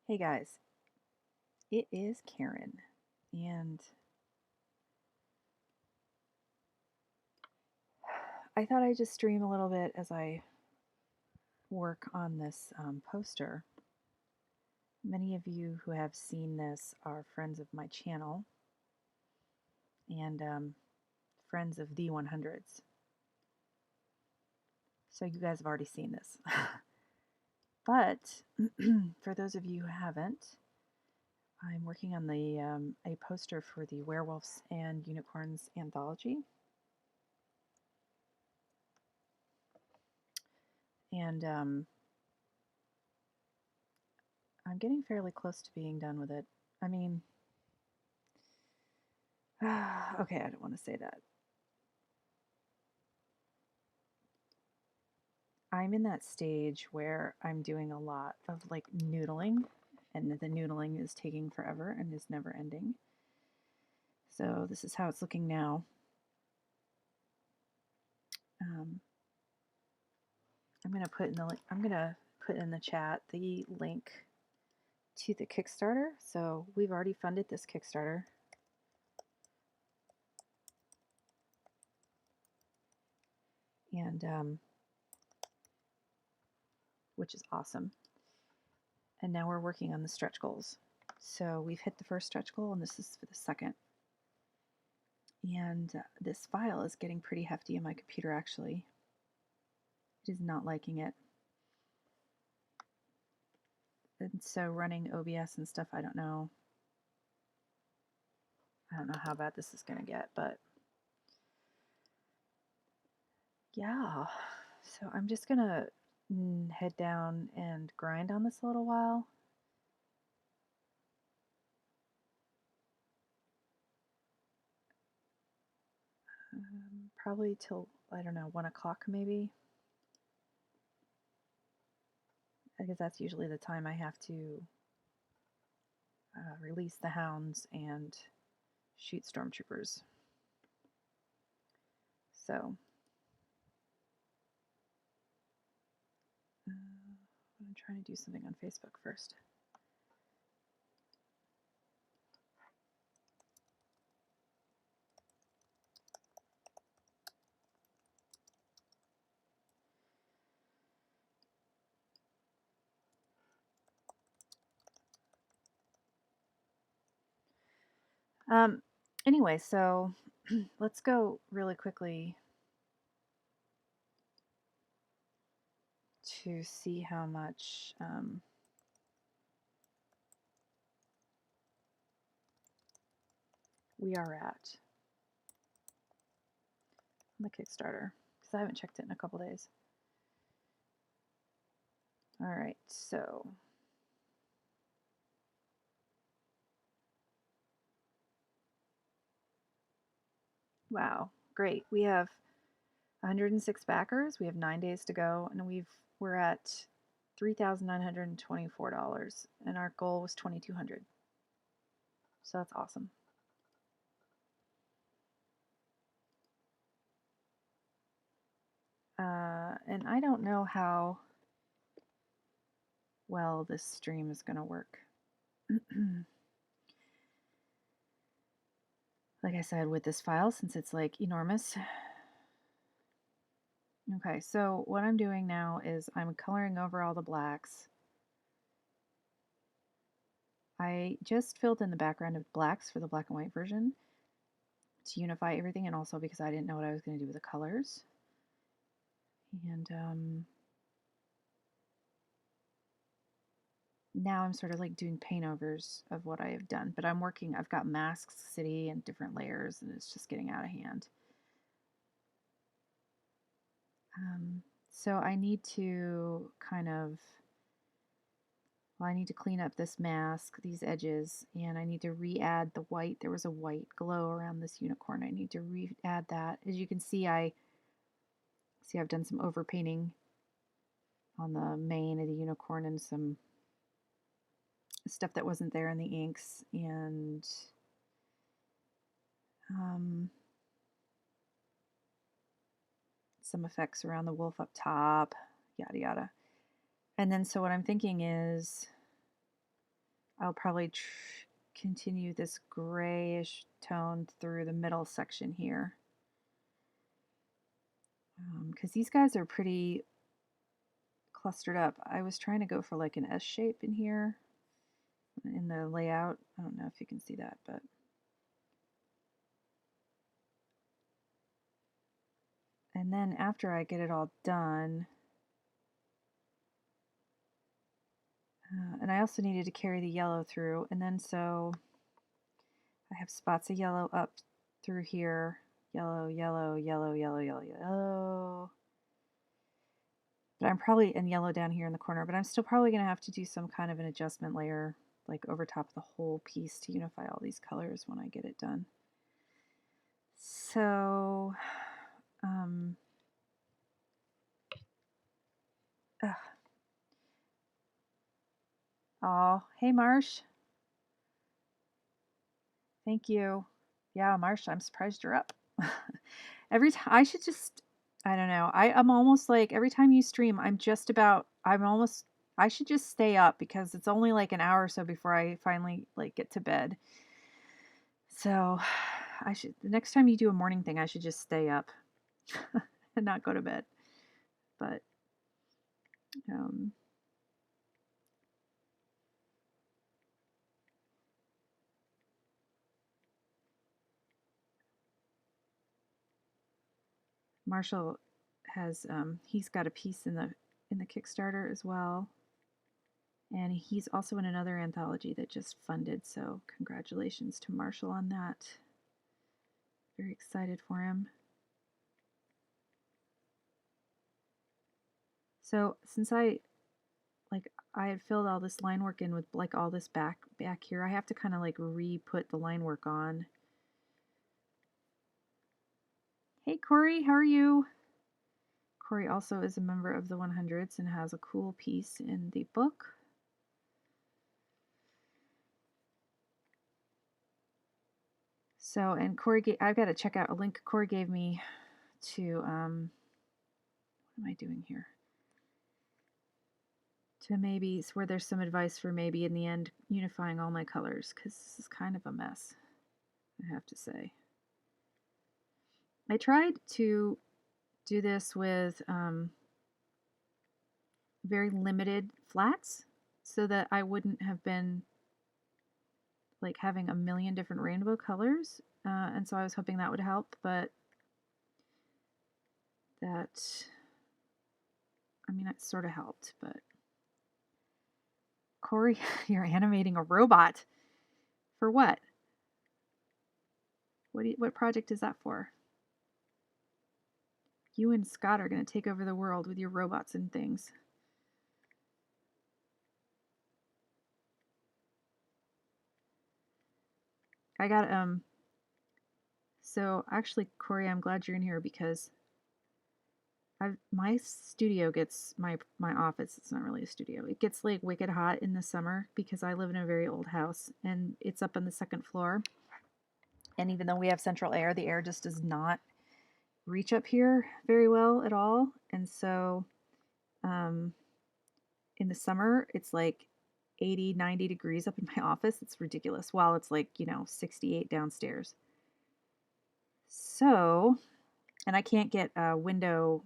Hey guys, it is Karen, and I thought I'd just stream a little bit as I work on this poster. Many of you who have seen this are friends of my channel and friends of the 100s. So you guys have already seen this. But for those of you who haven't, I'm working on a poster for the Werewolves and Unicorns anthology. And I'm getting fairly close to being done with it. I mean, okay, I don't want to say that. I'm in that stage where I'm doing a lot of like noodling, and the noodling is taking forever and is never ending. So this is how it's looking now. Um, I'm gonna put in the chat the link to the Kickstarter. So we've already funded this Kickstarter. And which is awesome. And now we're working on the stretch goals. So we've hit the first stretch goal, and this is for the second. And this file is getting pretty hefty in my computer, actually. It is not liking it. And so running OBS and stuff, I don't know how bad this is going to get, but yeah. So I'm just going to head down and grind on this a little while. Probably till, I don't know, 1 o'clock maybe. Because that's usually the time I have to release the hounds and shoot stormtroopers. So I'm trying to do something on Facebook first. Anyway, so let's go really quickly to see how much we are at on the Kickstarter, because I haven't checked it in a couple days. All right, so wow, great. We have 106 backers. We have 9 days to go, and we're at $3,924, and our goal was $2,200. So that's awesome. And I don't know how well this stream is going to work. Like I said, with this file, since it's like enormous. Okay, so what I'm doing now is I'm coloring over all the blacks. I just filled in the background of blacks for the black and white version to unify everything, and also because I didn't know what I was going to do with the colors. And now I'm sort of like doing paint overs of what I have done, but I've got Masks City and different layers, and it's just getting out of hand. So I need to I need to clean up this mask, these edges, and I need to re-add the white. There was a white glow around this unicorn. I need to re-add that. As you can see, I've done some overpainting on the mane of the unicorn and some stuff that wasn't there in the inks, and some effects around the wolf up top, yada yada. And then so what I'm thinking is I'll probably continue this grayish tone through the middle section here. Because these guys are pretty clustered up. I was trying to go for like an S shape in here in the layout. I don't know if you can see that, but and then after I get it all done, and I also needed to carry the yellow through, and then so I have spots of yellow up through here, yellow, yellow, yellow, yellow, yellow, yellow. But I'm probably in yellow down here in the corner, but I'm still probably going to have to do some kind of an adjustment layer like over top of the whole piece to unify all these colors when I get it done. So, oh, hey Marsh. Thank you. Yeah, Marsh, I'm surprised you're up. Every time I should just, I don't know. I'm almost like every time you stream, I should just stay up because it's only like an hour or so before I finally like get to bed. So the next time you do a morning thing, I should just stay up and not go to bed. But, Marshall has, he's got a piece in the Kickstarter as well. And he's also in another anthology that just funded, so congratulations to Marshall on that. Very excited for him. So since I had filled all this line work in with like all this back here, I have to kind of like re-put the line work on. Hey Corey, how are you? Corey also is a member of the 100s and has a cool piece in the book. So, and Corey, I've got to check out a link Corey gave me to, what am I doing here? To maybe, where there's some advice for maybe in the end unifying all my colors, because this is kind of a mess, I have to say. I tried to do this with very limited flats so that I wouldn't have been like having a million different rainbow colors, and so I was hoping that would help, but that, I mean, it sort of helped, but Corey, you're animating a robot. For what? What project is that for? You and Scott are going to take over the world with your robots and things. I got, so actually, Corey, I'm glad you're in here because my studio gets, my office, it's not really a studio, it gets like wicked hot in the summer because I live in a very old house and it's up on the second floor. And even though we have central air, the air just does not reach up here very well at all. And so in the summer, it's like 80, 90 degrees up in my office. It's ridiculous. While it's like, 68 downstairs. So, and I can't get window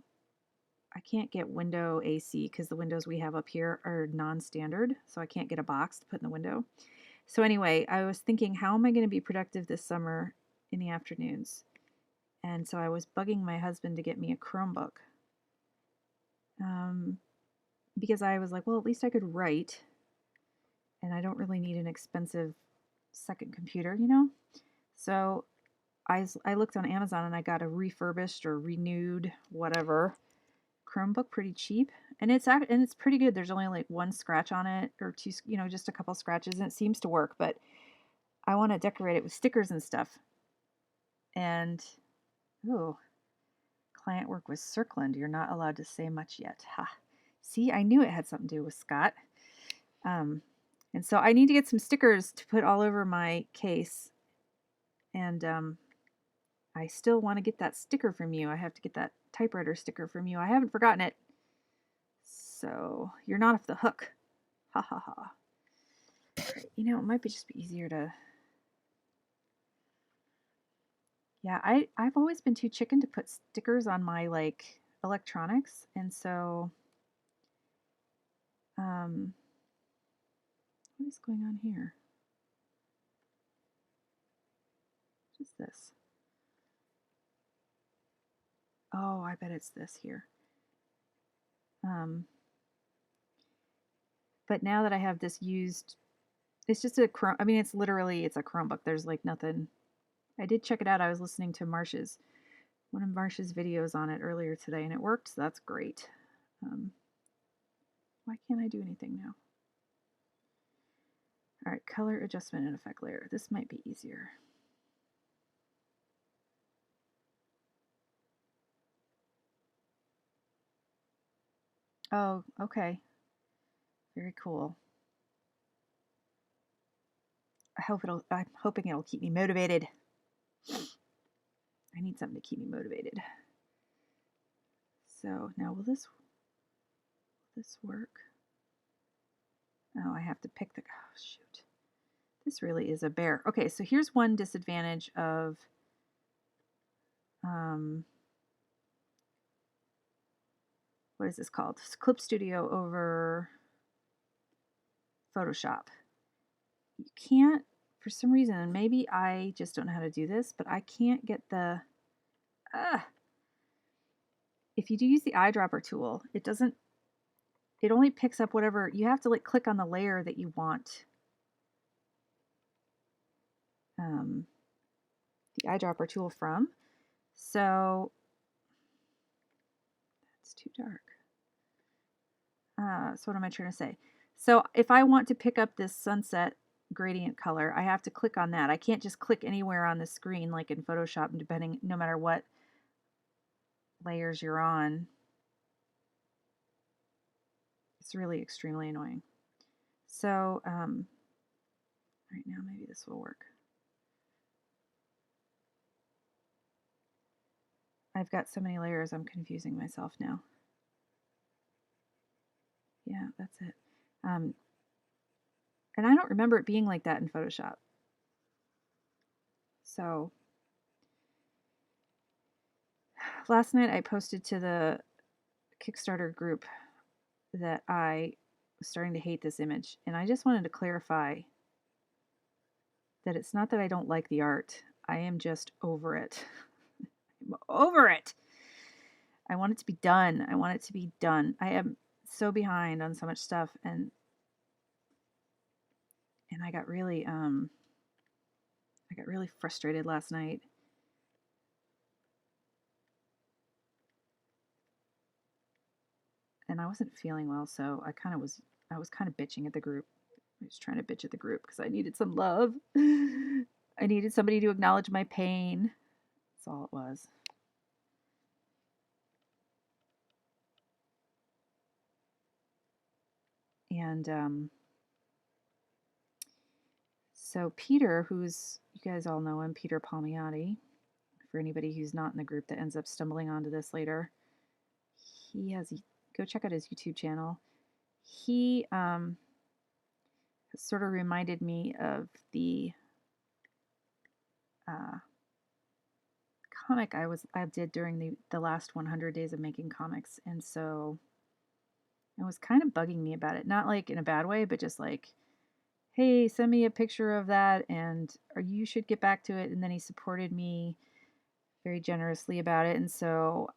AC because the windows we have up here are non-standard. So I can't get a box to put in the window. So anyway, I was thinking, how am I going to be productive this summer in the afternoons? And so I was bugging my husband to get me a Chromebook. Because I was like, well, at least I could write. And I don't really need an expensive second computer, So I looked on Amazon and I got a refurbished or renewed whatever Chromebook pretty cheap. And it's pretty good. There's only like one scratch on it or two, just a couple scratches, and it seems to work, but I want to decorate it with stickers and stuff. And client work with Circland. You're not allowed to say much yet. Ha. See, I knew it had something to do with Scott. And so I need to get some stickers to put all over my case. And I still want to get that sticker from you. I have to get that typewriter sticker from you. I haven't forgotten it. So you're not off the hook. Ha ha ha. Right, you know, it might be just be easier to, yeah, I've always been too chicken to put stickers on my like electronics, and so what is going on here? What is this? Oh, I bet it's this here. But now that I have this used, it's just a Chrome, I mean, it's literally, it's a Chromebook. There's like nothing. I did check it out. I was listening to one of Marsh's videos on it earlier today, and it worked, so that's great. Why can't I do anything now? All right, color adjustment and effect layer. This might be easier. Oh, okay. Very cool. I'm hoping it'll keep me motivated. I need something to keep me motivated. So now will this work? Oh, I have to pick the, oh shoot. This really is a bear. Okay, so here's one disadvantage of what is this called? It's Clip Studio over Photoshop. You can't, for some reason, and maybe I just don't know how to do this, but I can't get the, if you do use the eyedropper tool, it doesn't, it only picks up whatever, you have to like click on the layer that you want the eyedropper tool from. So that's too dark. So what am I trying to say? So if I want to pick up this sunset gradient color, I have to click on that. I can't just click anywhere on the screen like in Photoshop, depending, no matter what layers you're on. It's really extremely annoying. So right now maybe this will work. I've got so many layers, I'm confusing myself now. Yeah, that's it. And I don't remember it being like that in Photoshop. So last night I posted to the Kickstarter group that I was starting to hate this image, and I just wanted to clarify that it's not that I don't like the art. I am just over it. I'm over it. I want it to be done. I want it to be done. I am so behind on so much stuff, and I got really frustrated last night. And I wasn't feeling well, so I was kind of bitching at the group. I was trying to bitch at the group because I needed some love. I needed somebody to acknowledge my pain. That's all it was. And so Peter, who's, you guys all know him, Peter Palmiotti, for anybody who's not in the group that ends up stumbling onto this later, he has, go check out his YouTube channel. He sort of reminded me of the comic I did during the last 100 days of making comics, and so it was kind of bugging me about it, not like in a bad way, but just like, hey, send me a picture of that, and or you should get back to it. And then he supported me very generously about it, and so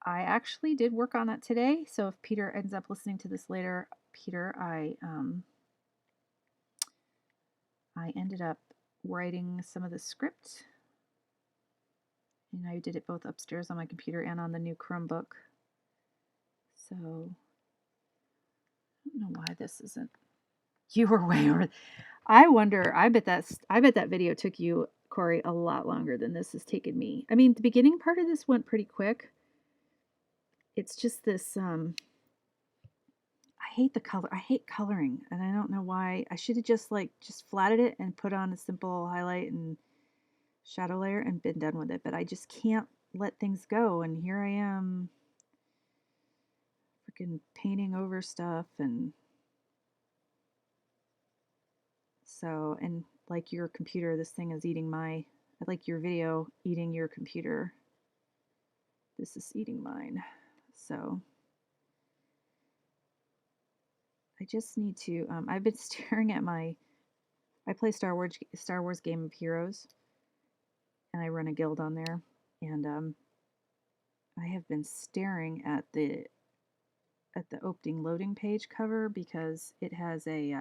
I actually did work on that today. So if Peter ends up listening to this later, Peter, I ended up writing some of the script, and I did it both upstairs on my computer and on the new Chromebook. So I don't know why this isn't. You were way over. I wonder. I bet that video took you, Corey, a lot longer than this has taken me. I mean, the beginning part of this went pretty quick. It's just this. I hate the color. I hate coloring, and I don't know why. I should have just flatted it and put on a simple highlight and shadow layer and been done with it. But I just can't let things go, and here I am, freaking painting over stuff and. So, and like your computer, this thing is eating like your video eating your computer. This is eating mine. So I just need to, I've been staring at I play Star Wars Game of Heroes, and I run a guild on there, and I have been staring at the opening loading page cover because it has a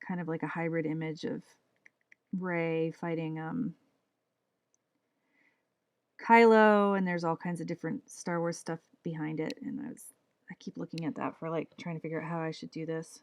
kind of like a hybrid image of Rey fighting Kylo, and there's all kinds of different Star Wars stuff behind it, and I keep looking at that for like trying to figure out how I should do this.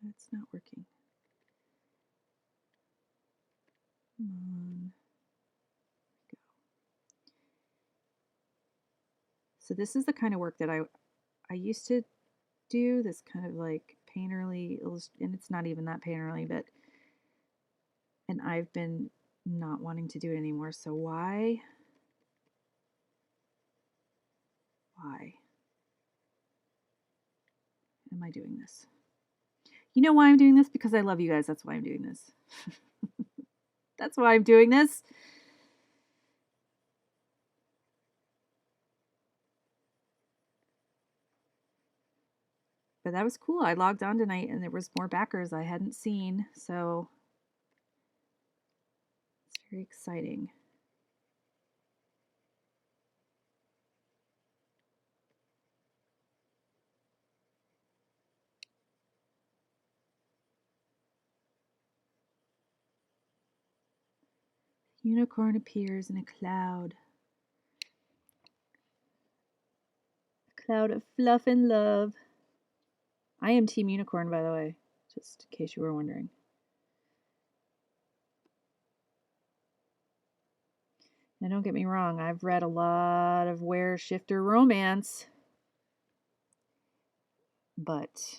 It's not working. Come on. Go. So this is the kind of work that I used to do, this kind of like painterly, and it's not even that painterly, and I've been not wanting to do it anymore. So why am I doing this? You know why I'm doing this? Because I love you guys. That's why I'm doing this. That's why I'm doing this. But that was cool. I logged on tonight and there was more backers I hadn't seen. So it's very exciting. Unicorn appears in a cloud. A cloud of fluff and love. I am Team Unicorn, by the way, just in case you were wondering. Now, don't get me wrong, I've read a lot of Where Shifter romance, but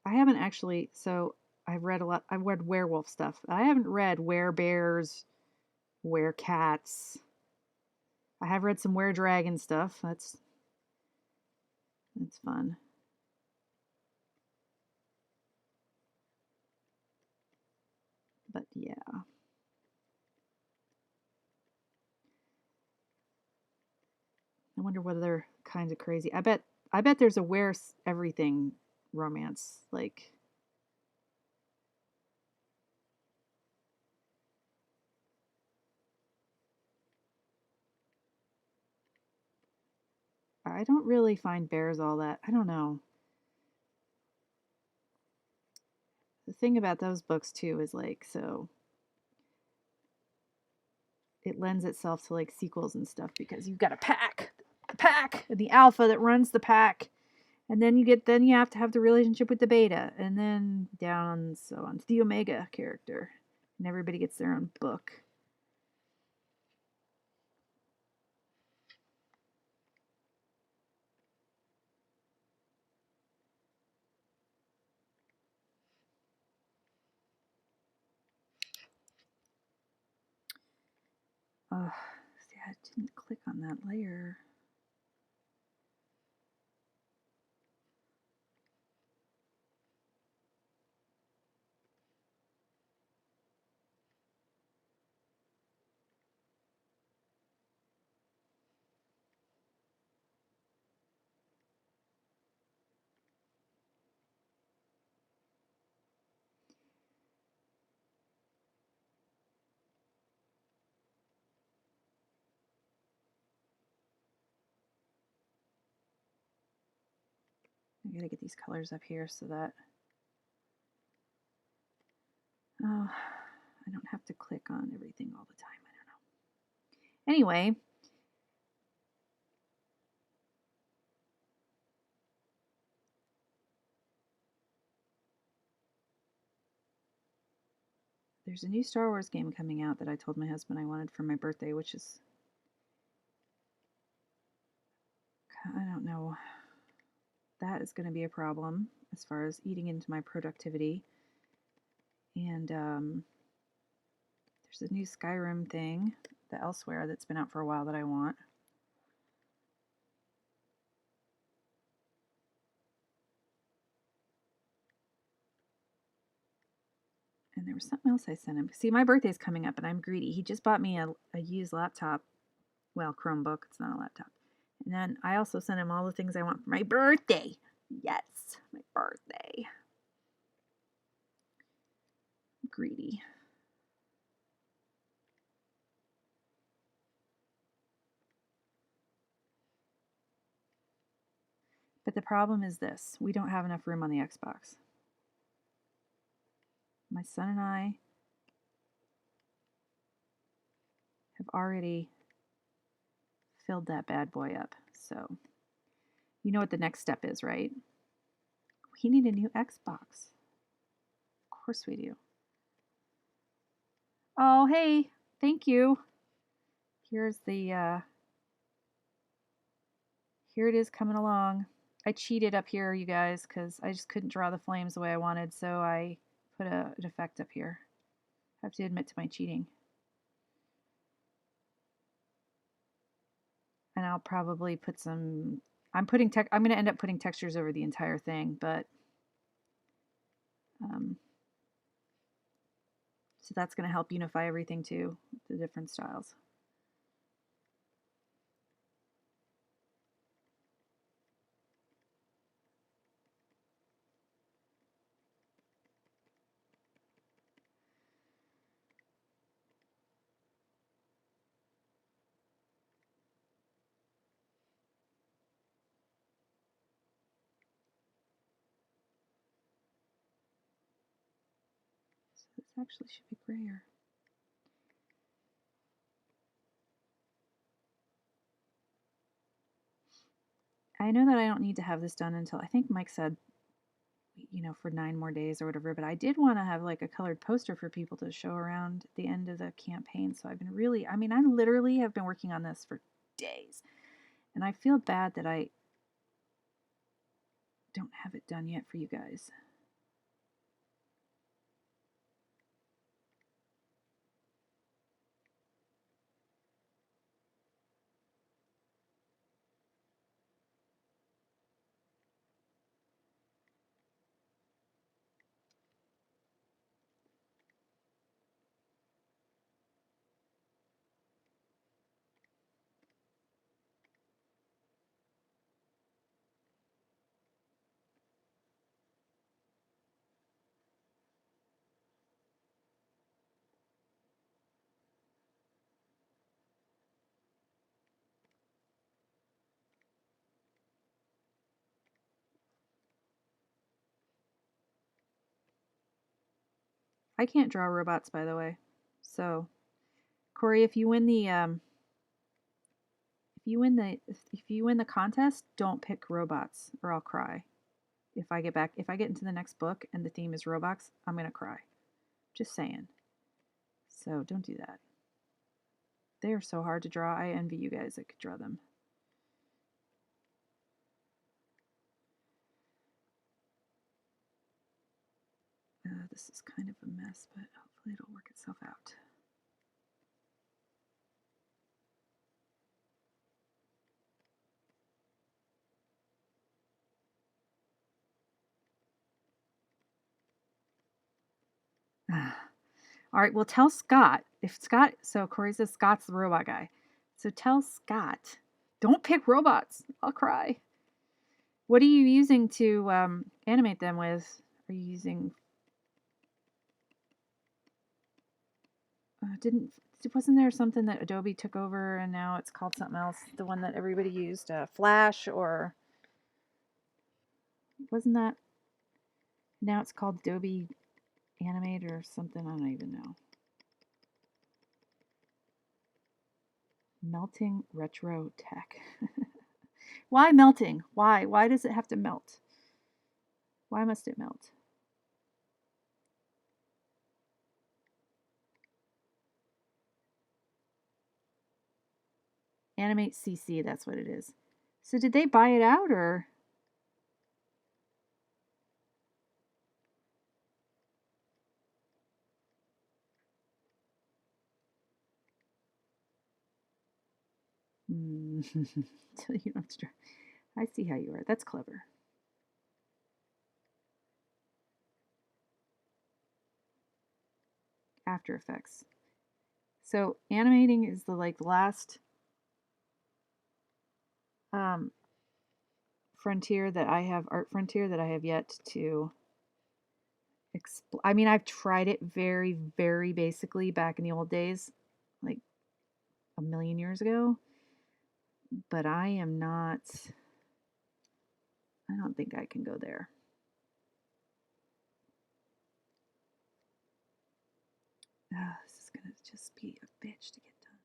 I haven't actually. So I've read a lot. I've read werewolf stuff. I haven't read werebears, werecats. I have read some weredragon stuff. That's fun. But yeah. I wonder what other kinds of crazy. I bet there's a where everything romance, like I don't really find bears all that. I don't know. The thing about those books too is like, so it lends itself to like sequels and stuff because you've got a pack, the alpha that runs the pack, and then you have to have the relationship with the beta, and then down so on to the omega character, and everybody gets their own book. See, I didn't click on that layer. I gotta get these colors up here so that I don't have to click on everything all the time. I don't know. Anyway, there's a new Star Wars game coming out that I told my husband I wanted for my birthday, which is, I don't know, that is going to be a problem as far as eating into my productivity. And there's a new Skyrim thing, the Elsewhere, that's been out for a while that I want. And there was something else I sent him. See, my birthday's coming up and I'm greedy. He just bought me a used laptop. Well, Chromebook, it's not a laptop. And then I also sent him all the things I want for my birthday. Yes, my birthday. I'm greedy. But the problem is this. We don't have enough room on the Xbox. My son and I have already filled that bad boy up. So, you know what the next step is, right? We need a new Xbox. Of course we do. Oh, hey, thank you. Here's the, here it is coming along. I cheated up here, you guys, because I just couldn't draw the flames the way I wanted, so I put an effect up here. I have to admit to my cheating. And I'll probably put some, I'm going to end up putting textures over the entire thing, but, so that's going to help unify everything too, the different styles. So this actually should be grayer. I know that I don't need to have this done until, I think Mike said, you know, for 9 more days or whatever, but I did want to have like a colored poster for people to show around at the end of the campaign. So I've been really, I mean, I literally have been working on this for days, and I feel bad that I don't have it done yet for you guys. I can't draw robots, by the way. So, Corey, if you win the if you win the contest, don't pick robots or I'll cry. If I get into the next book and the theme is robots, I'm gonna cry. Just saying. So don't do that. They are so hard to draw. I envy you guys that could draw them. This is kind of a mess, but hopefully it'll work itself out. All right, well, tell Scott. So Corey says Scott's the robot guy. So tell Scott, don't pick robots. I'll cry. What are you using to animate them with? Are you using, wasn't there something that Adobe took over and now it's called something else? The one that everybody used, Flash, or wasn't that, now it's called Adobe Animate or something? I don't even know. Melting retro tech. Why melting? Why? Why does it have to melt? Why must it melt? Animate CC, that's what it is. So did they buy it out or? So you don't have to try. I see how you are. That's clever. After Effects. So animating is the like last frontier that I have, art frontier that I have yet to explore. I mean, I've tried it very, very basically back in the old days, like a million years ago, but I am not, I don't think I can go there. Oh, this is going to just be a bitch to get done.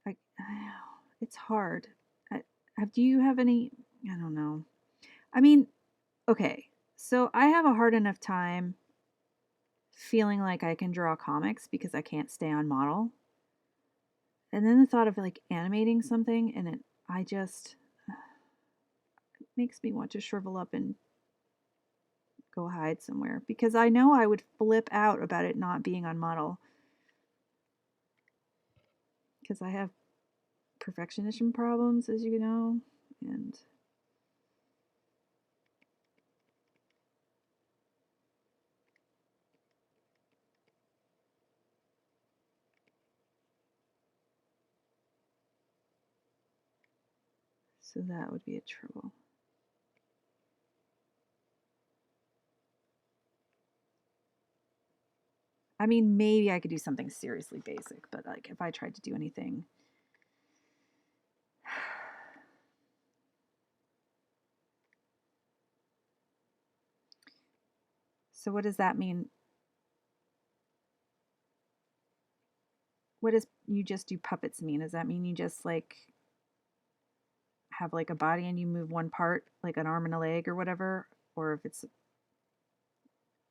Like, it's hard. Do you have any? I don't know. I mean, okay, so I have a hard enough time feeling like I can draw comics because I can't stay on model. And then the thought of like animating something and I just it makes me want to shrivel up and go hide somewhere because I know I would flip out about it not being on model because I have perfectionism problems, as you know, and so that would be a trouble. I mean, maybe I could do something seriously basic, but like if I tried to do anything. So what does that mean? What does you just do puppets mean? Does that mean you just like have like a body and you move one part, like an arm and a leg or whatever? Or if it's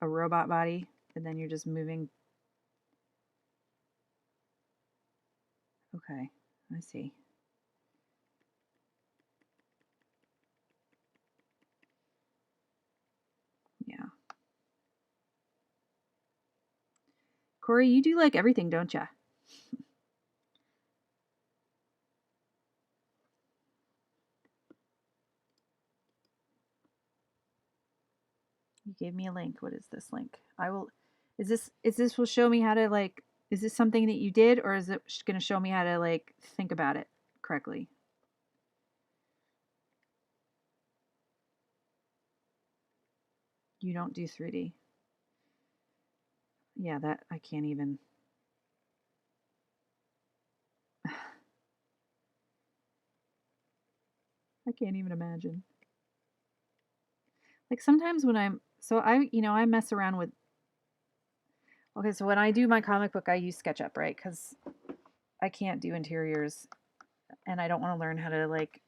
a robot body and then you're just moving. Okay, I see. Yeah. Corey, you do like everything, don't ya? You gave me a link. What is this link? I will. Is this will show me how to like? Is this something that you did, or is it going to show me how to like think about it correctly? You don't do 3D. Yeah, that I can't even. I can't even imagine. Like sometimes when I'm so I mess around with. Okay, so when I do my comic book, I use SketchUp, right? Because I can't do interiors, and I don't want to learn how to like.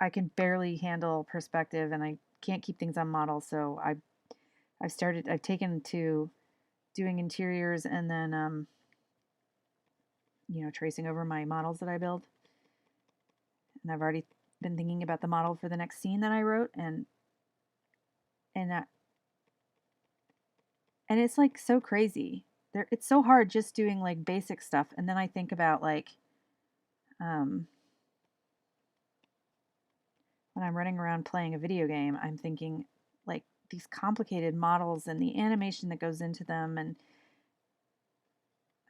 I can barely handle perspective, and I can't keep things on model. So I've taken to doing interiors and then tracing over my models that I build. And I've already been thinking about the model for the next scene that I wrote, and and it's like so crazy. It's so hard just doing like basic stuff, and then I think about like um, when I'm running around playing a video game, I'm thinking like these complicated models and the animation that goes into them, and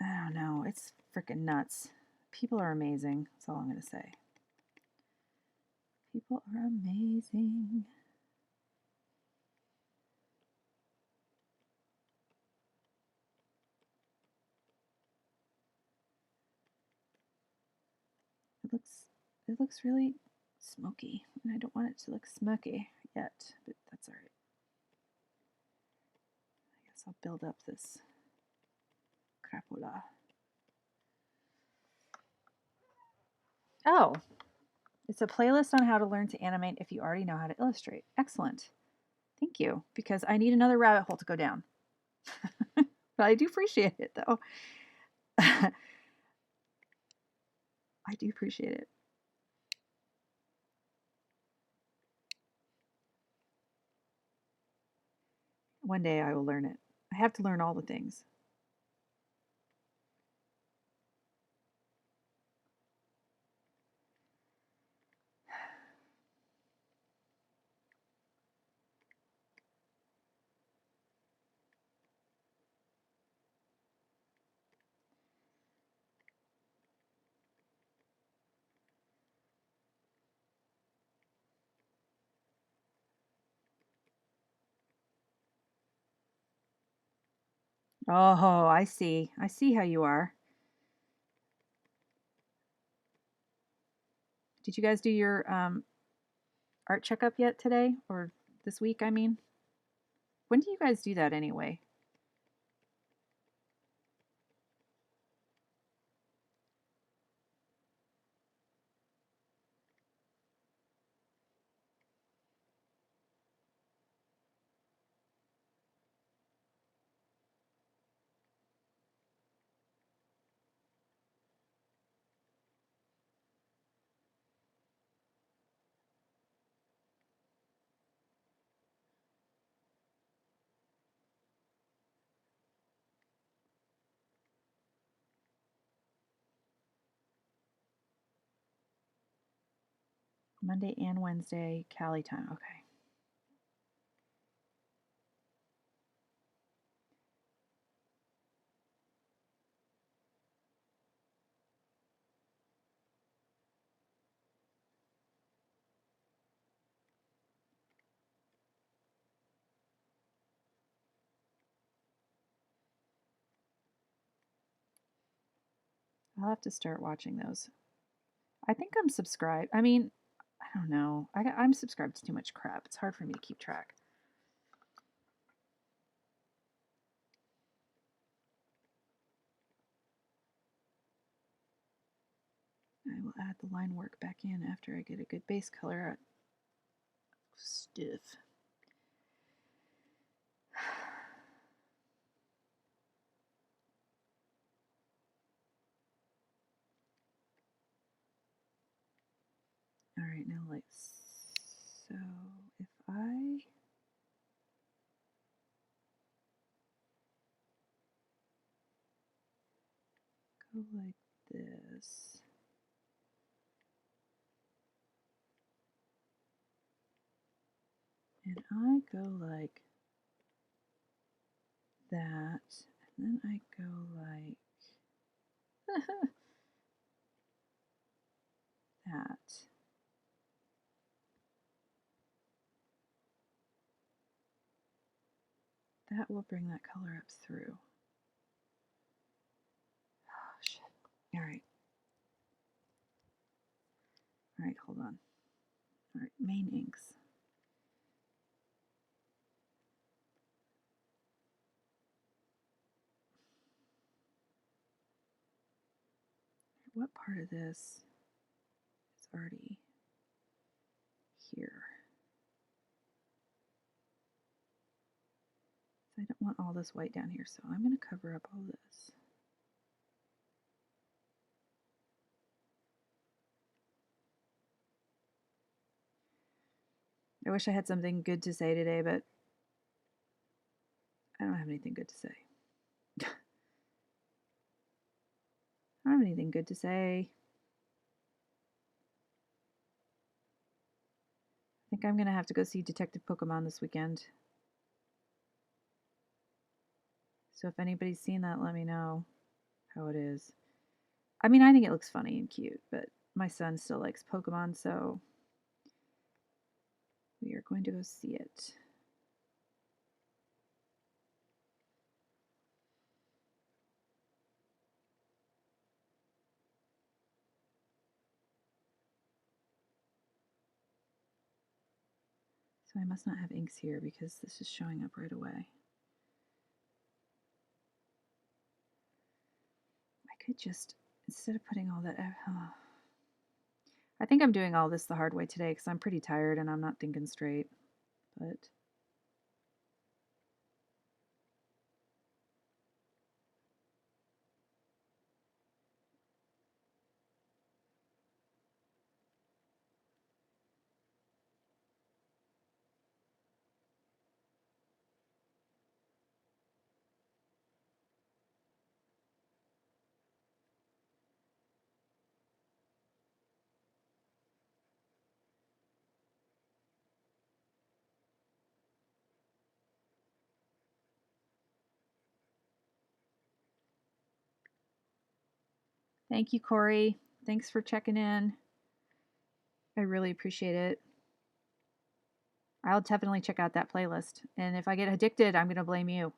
I don't know, it's freaking nuts. People are amazing. That's all I'm gonna say. People are amazing. It looks really smoky, and I don't want it to look smoky yet, but that's all right. So I'll build up this crapola. Oh, it's a playlist on how to learn to animate if you already know how to illustrate. Excellent. Thank you, because I need another rabbit hole to go down. But I do appreciate it, though. I do appreciate it. One day I will learn it. I have to learn all the things. Oh, I see. I see how you are. Did you guys do your art checkup yet today? Or this week, I mean? When do you guys do that anyway? Monday and Wednesday, Cali time. Okay. I'll have to start watching those. I think I'm subscribed. I mean, I don't know. I'm subscribed to too much crap. It's hard for me to keep track. I will add the line work back in after I get a good base color. Stiff. All right, now let's. So if I go like this, and I go like that, and then I go like that. That will bring that color up through. Oh, shit. All right. All right, hold on. All right, main inks. What part of this is already here? I don't want all this white down here, so I'm going to cover up all this. I wish I had something good to say today, but I don't have anything good to say. I don't have anything good to say. I think I'm going to have to go see Detective Pokemon this weekend. So if anybody's seen that, let me know how it is. I mean, I think it looks funny and cute, but my son still likes Pokemon, so we are going to go see it. So I must not have inks here because this is showing up right away. could just, instead of putting all that, I think I'm doing all this the hard way today because I'm pretty tired and I'm not thinking straight, but. Thank you, Corey. Thanks for checking in. I really appreciate it. I'll definitely check out that playlist. And if I get addicted, I'm going to blame you.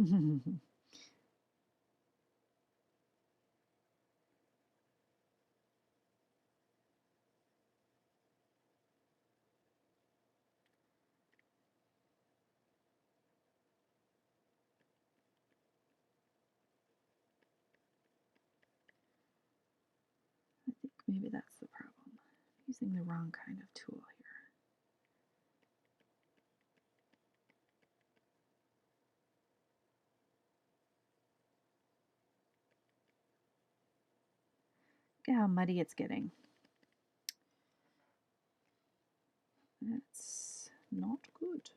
I think maybe that's the problem. I'm using the wrong kind of tool here. Look at how muddy it's getting. That's not good.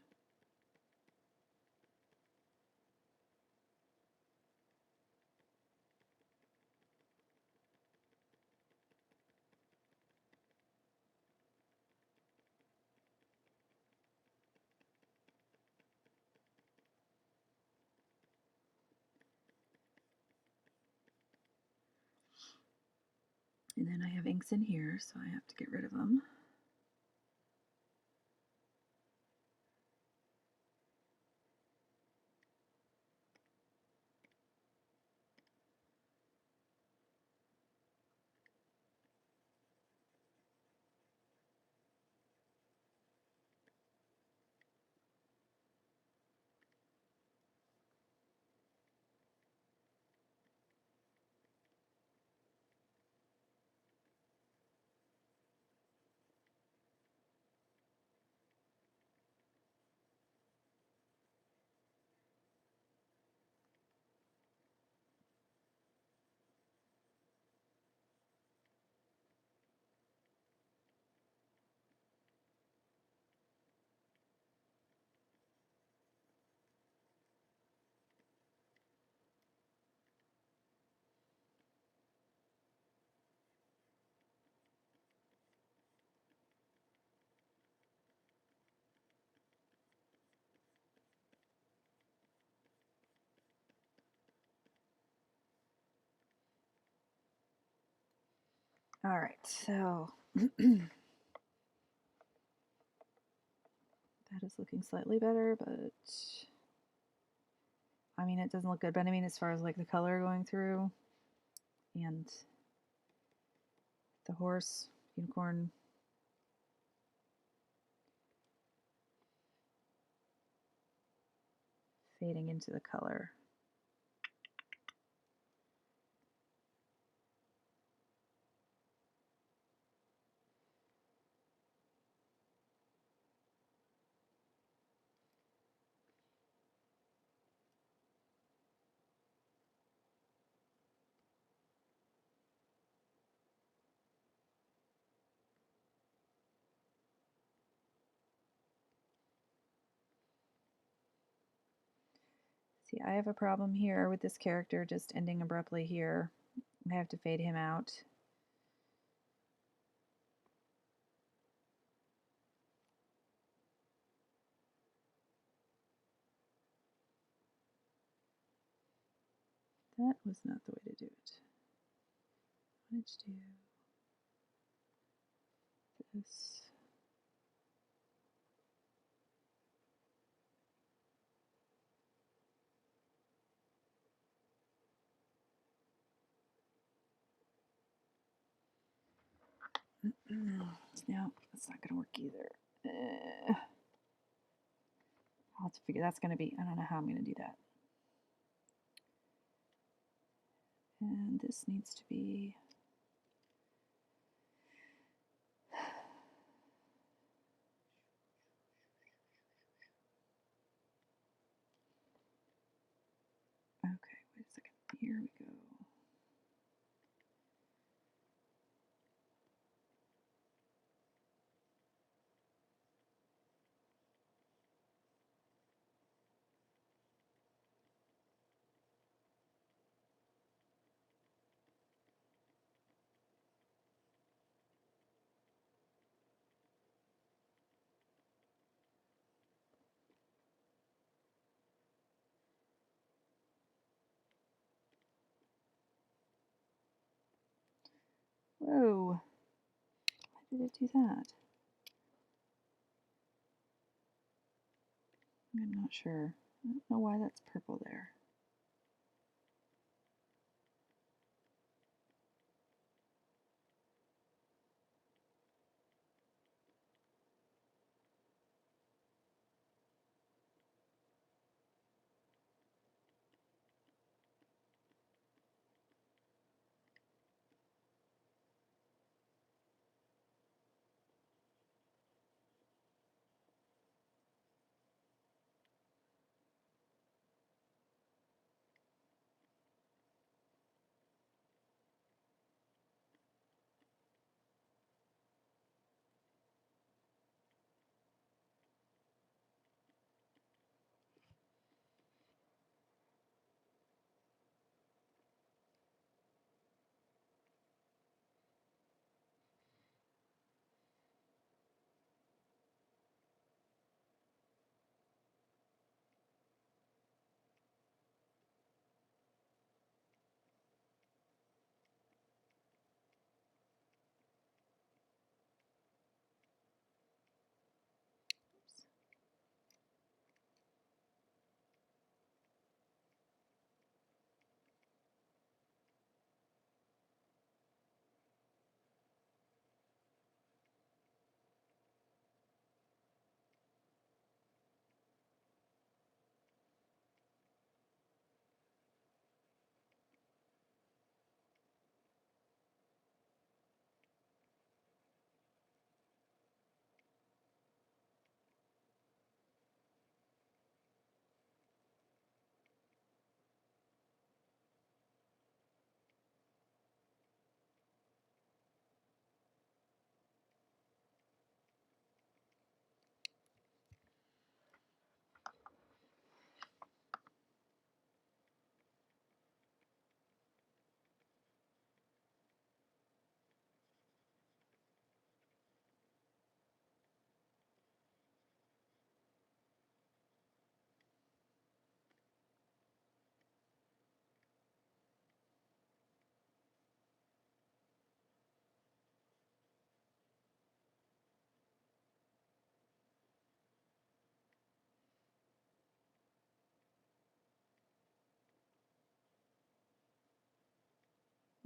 And then I have inks in here, so I have to get rid of them. All right, so that is looking slightly better, but I mean, it doesn't look good, but I mean, as far as like the color going through and the horse, unicorn, fading into the color. See, I have a problem here with this character just ending abruptly here. I have to fade him out. That was not the way to do it. I wanted to do this. No, that's not going to work either. I'll have to figure that's going to be, I don't know how I'm going to do that. And this needs to be, okay, wait a second. Here we go. Whoa, why did it do that? I'm not sure. I don't know why that's purple there. Oops.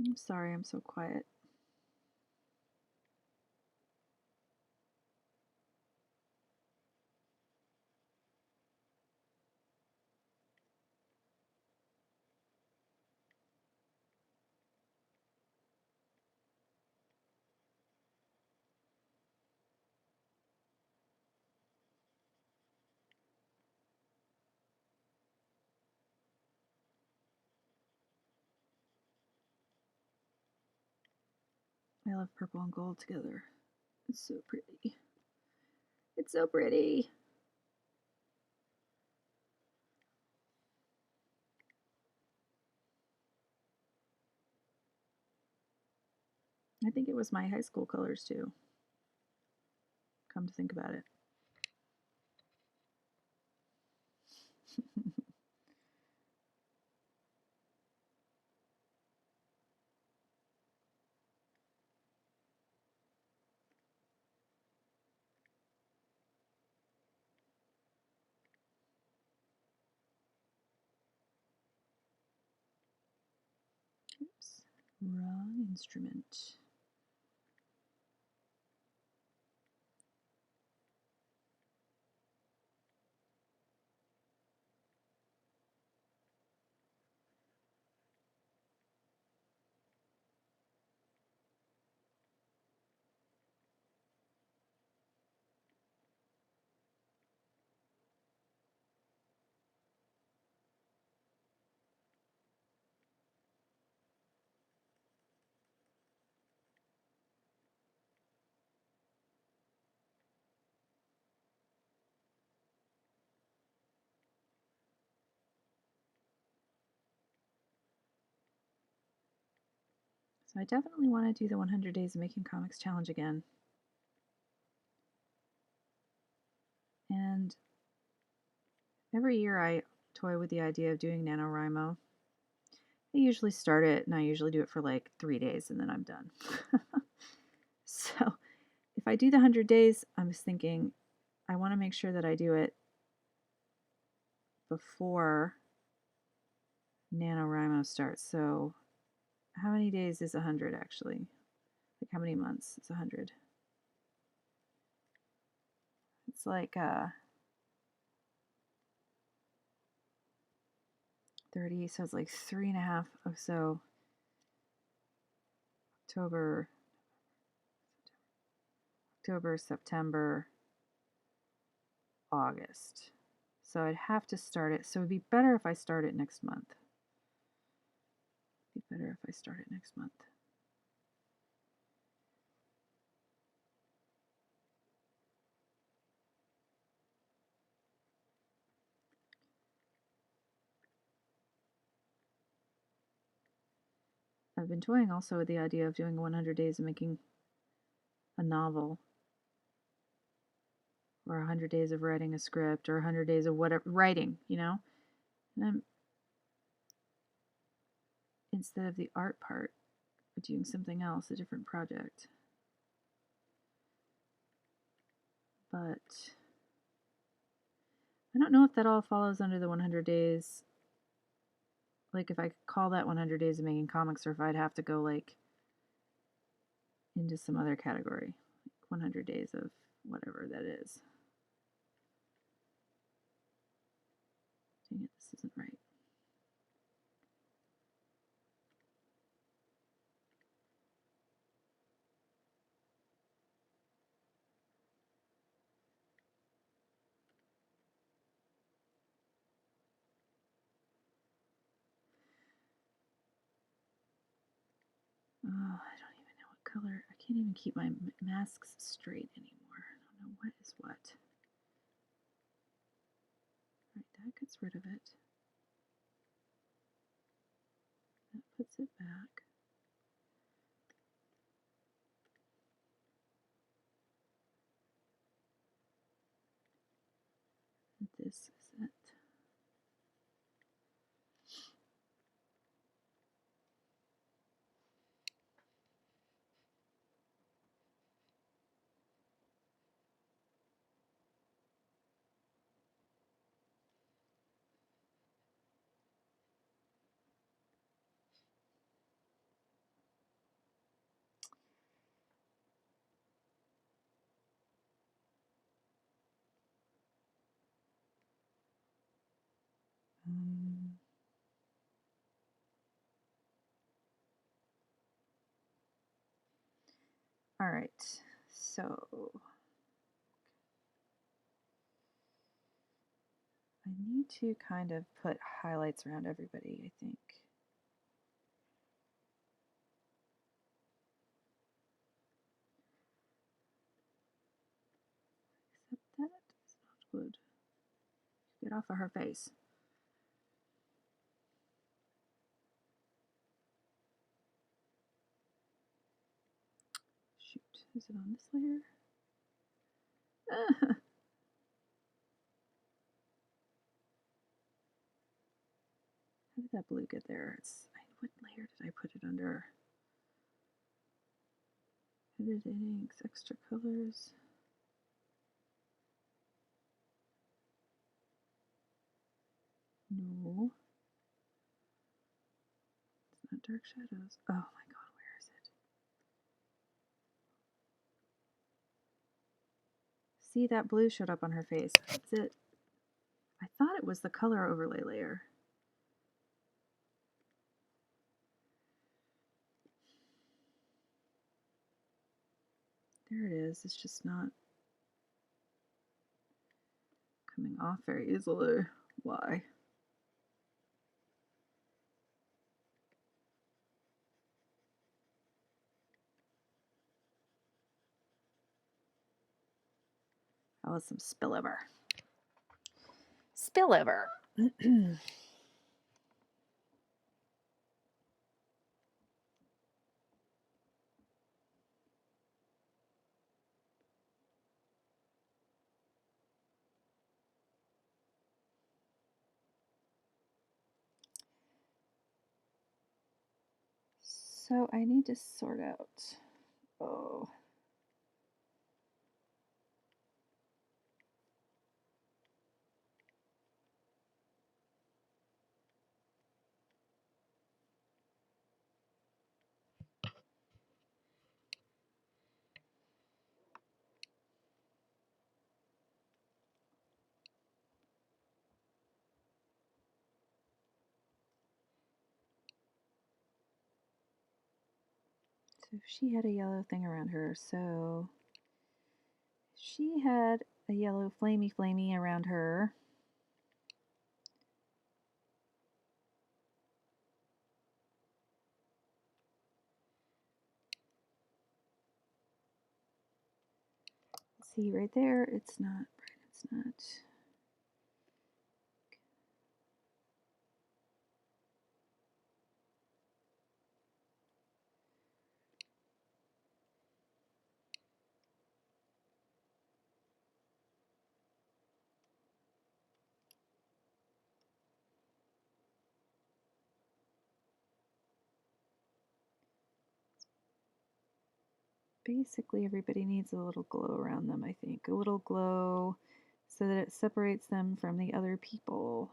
I'm sorry I'm so quiet. I love purple and gold together. It's so pretty. It's so pretty. I think it was my high school colors too. Come to think about it. Oops, wrong instrument. So I definitely want to do the 100 Days of Making Comics Challenge again. And every year I toy with the idea of doing NaNoWriMo. I usually start it and I usually do it for like 3 days and then I'm done. So if I do the 100 days, I was thinking I want to make sure that I do it before NaNoWriMo starts. So how many days is 100 actually? Like how many months is 100? It's like 30, so it's like 3.5 or so. October, September, August. So I'd have to start it. So it'd be better if I start it next month. It'd be better if I start it next month. I've been toying also with the idea of doing 100 days of making a novel, or 100 days of writing a script, or 100 days of whatever, writing, you know? And I'm, instead of the art part, doing something else, a different project. But I don't know if that all follows under the 100 days. Like if I could call that 100 days of making comics, or if I'd have to go like into some other category, like 100 days of whatever that is. Dang it, this isn't right. Oh, I don't even know what color. I can't even keep my masks straight anymore. I don't know what is what. All right, that gets rid of it. That puts it back. And this is it. All right, so I need to kind of put highlights around everybody, I think. Except that is not good. Get off of her face. Shoot, is it on this layer? How did that blue get there? What layer did I put it under? Edit inks, extra colors. No. It's not dark shadows. Oh my god, where is it? See, that blue showed up on her face. That's it. I thought it was the color overlay layer. There it is. It's just not coming off very easily. Why? That was some spillover. Spillover. So I need to sort out, oh. So she had a yellow thing around her, so she had a yellow flamey around her. See right there, it's not bright, it's not. Basically everybody needs a little glow around them, I think. A little glow so that it separates them from the other people.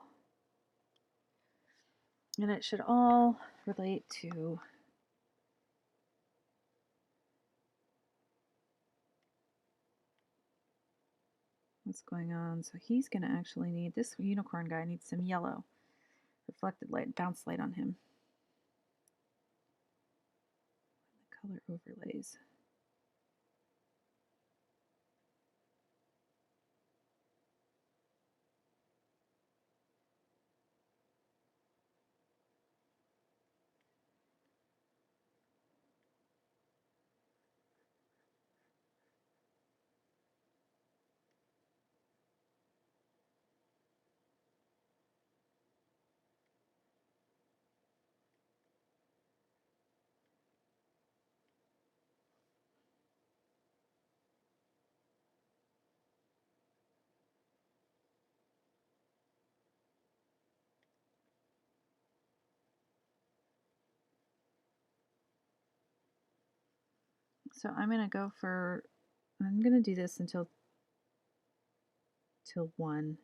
And it should all relate to what's going on. So he's going to actually need, this unicorn guy needs some yellow. Reflected light, bounce light on him. The color overlays. So I'm going to go for, I'm going to do this until till 1.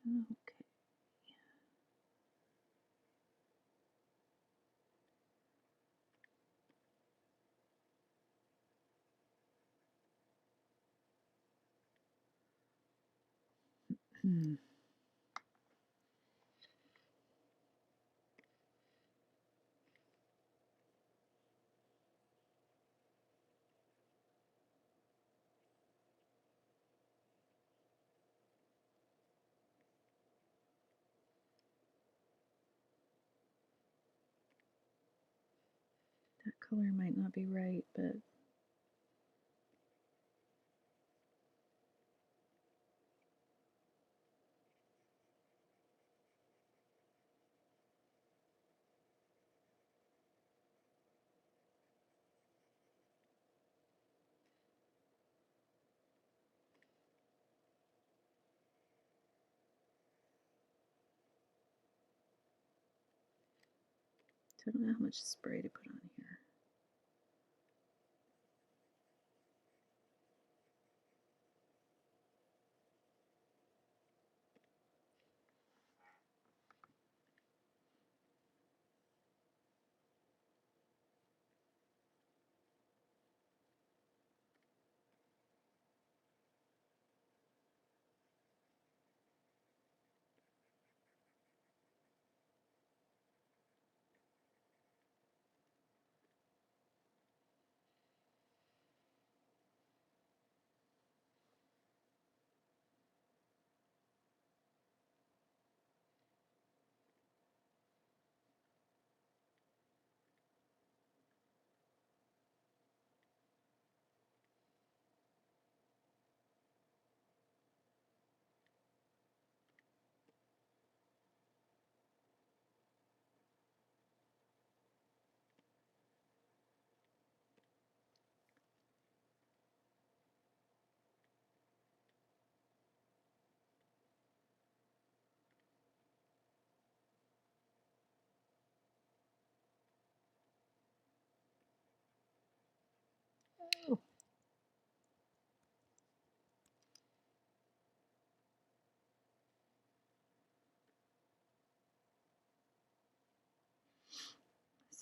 Okay. Hmm. That color might not be right, but I don't know how much spray to put on here.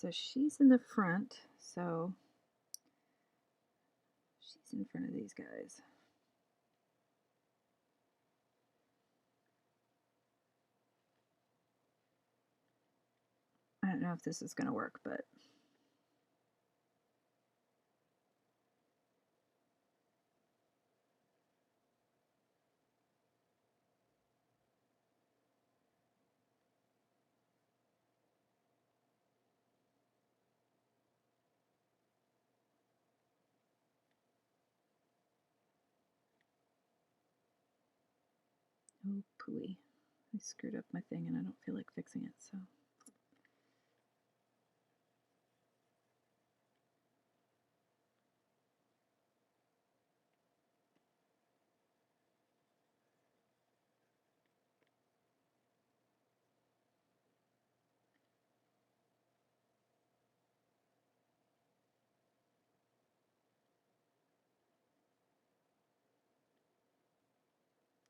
So she's in the front, so she's in front of these guys. I don't know if this is going to work, but oh pooey. I screwed up my thing and I don't feel like fixing it, so.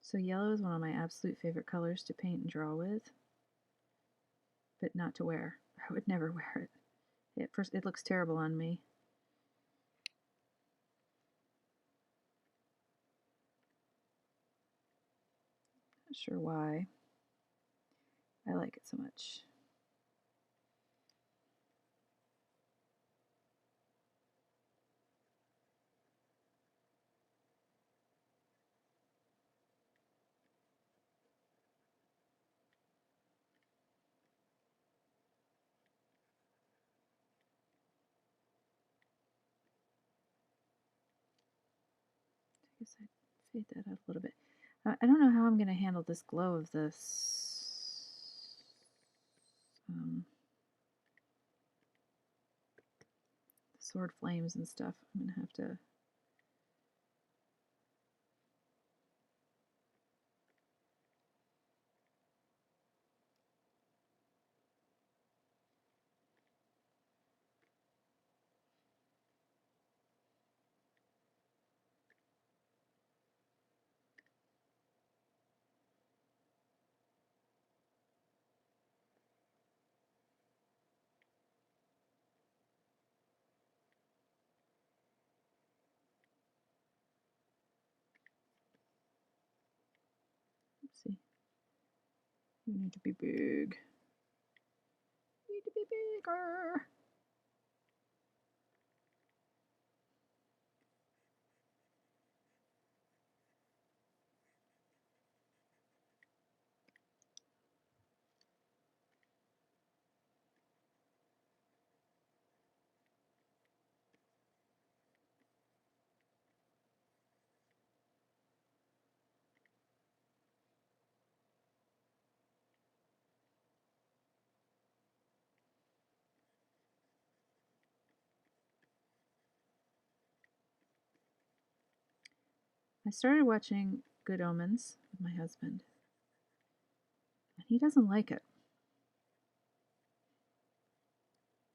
So yellow is one of my absolute favorite colors to paint and draw with, but not to wear. I would never wear it. It looks terrible on me. Not sure why I like it so much. I guess I'd fade that out a little bit. I don't know how I'm going to handle this glow of this sword flames and stuff. I'm going to have to see. You need to be big. You need to be bigger. I started watching Good Omens with my husband, and he doesn't like it.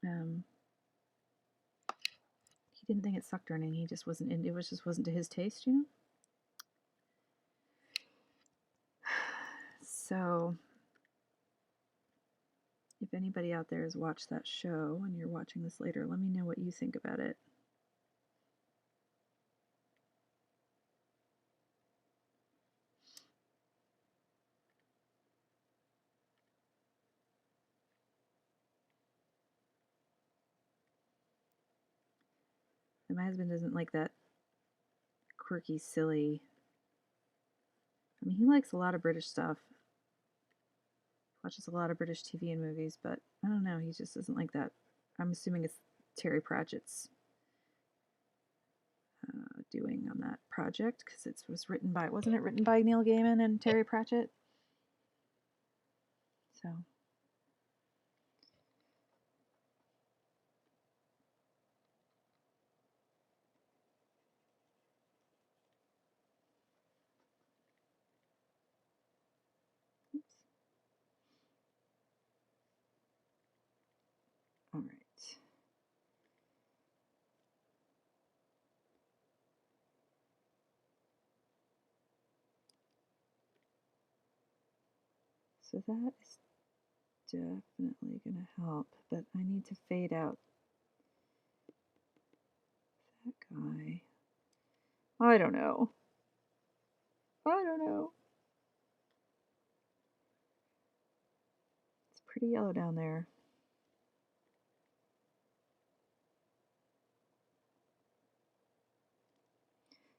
He didn't think it sucked or anything. He just wasn't. It was just wasn't to his taste, you know. So, if anybody out there has watched that show and you're watching this later, let me know what you think about it. And my husband doesn't like that quirky, silly. I mean, he likes a lot of British stuff, watches a lot of British TV and movies, but I don't know, he just doesn't like that. I'm assuming it's Terry Pratchett's doing on that project because it was written by, wasn't it written by Neil Gaiman and Terry Pratchett? So. Oops. All right. So that is definitely going to help, but I need to fade out that guy. I don't know. I don't know. It's pretty yellow down there.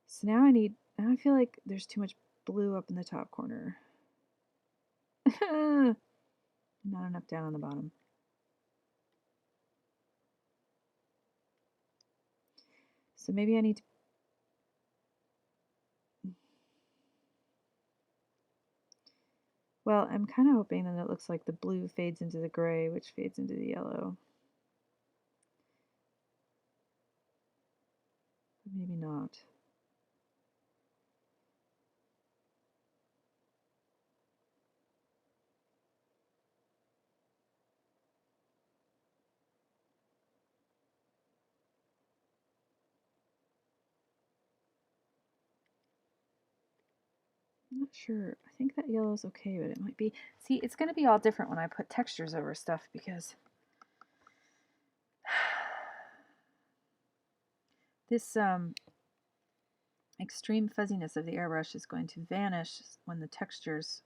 So now I feel like there's too much blue up in the top corner. Not enough down on the bottom. So maybe I need to... Well, I'm kind of hoping that it looks like the blue fades into the gray, which fades into the yellow. But maybe not. I'm not sure. I think that yellow is okay, but it might be... See, it's going to be all different when I put textures over stuff because this extreme fuzziness of the airbrush is going to vanish when the textures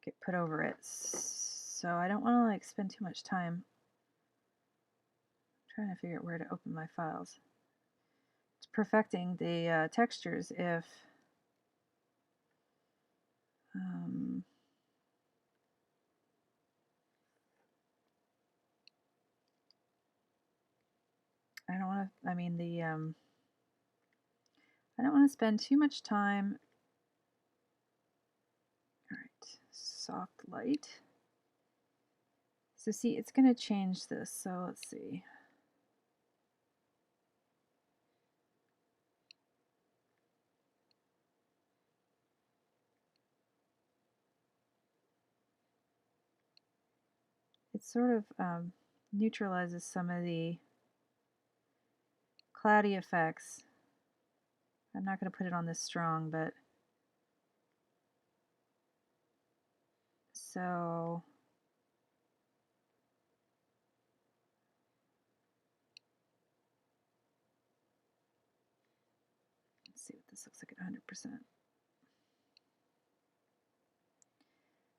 get put over it. So I don't want to like spend too much time trying to figure out where to open my files. It's perfecting the textures if I don't want to, I mean I don't want to spend too much time. All right, soft light. So see, it's going to change this. So let's see. It sort of neutralizes some of the cloudy effects. I'm not going to put it on this strong, but so let's see what this looks like at 100%.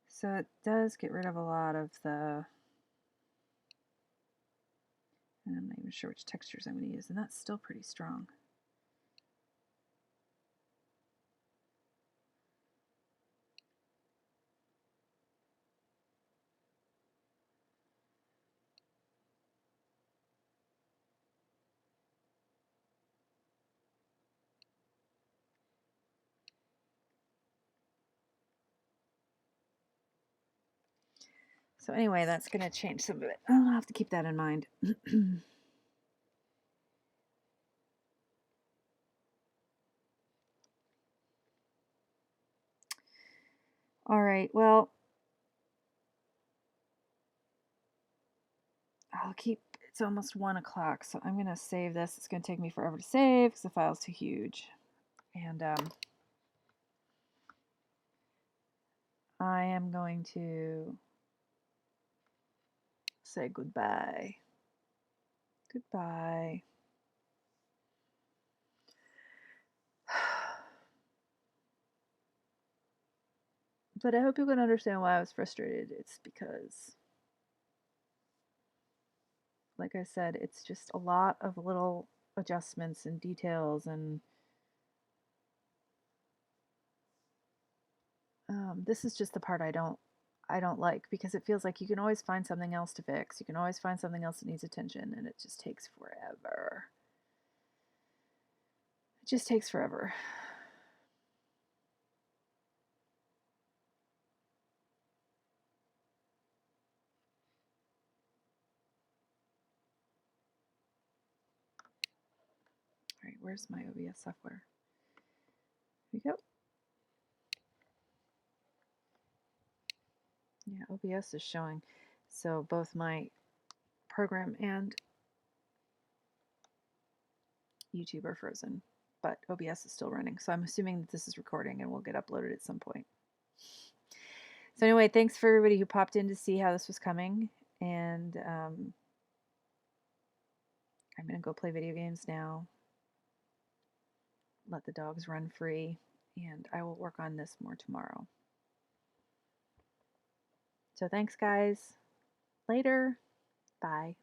So it does get rid of a lot of the, and I'm not even sure which textures I'm going to use, and that's still pretty strong. So anyway, that's going to change some of it. I'll have to keep that in mind. All right, well, I'll keep, it's almost 1 o'clock, so I'm going to save this. It's going to take me forever to save because the file's too huge. And I am going to say goodbye. Goodbye. But I hope you can understand why I was frustrated. It's because, like I said, it's just a lot of little adjustments and details, and this is just the part I don't like because it feels like you can always find something else to fix. You can always find something else that needs attention, and it just takes forever. It just takes forever. All right, where's my OBS software? Here we go. Yeah, OBS is showing. So both my program and YouTube are frozen, but OBS is still running. So I'm assuming that this is recording and will get uploaded at some point. So anyway, thanks for everybody who popped in to see how this was coming. And I'm going to go play video games now. Let the dogs run free. And I will work on this more tomorrow. So thanks, guys. Later. Bye.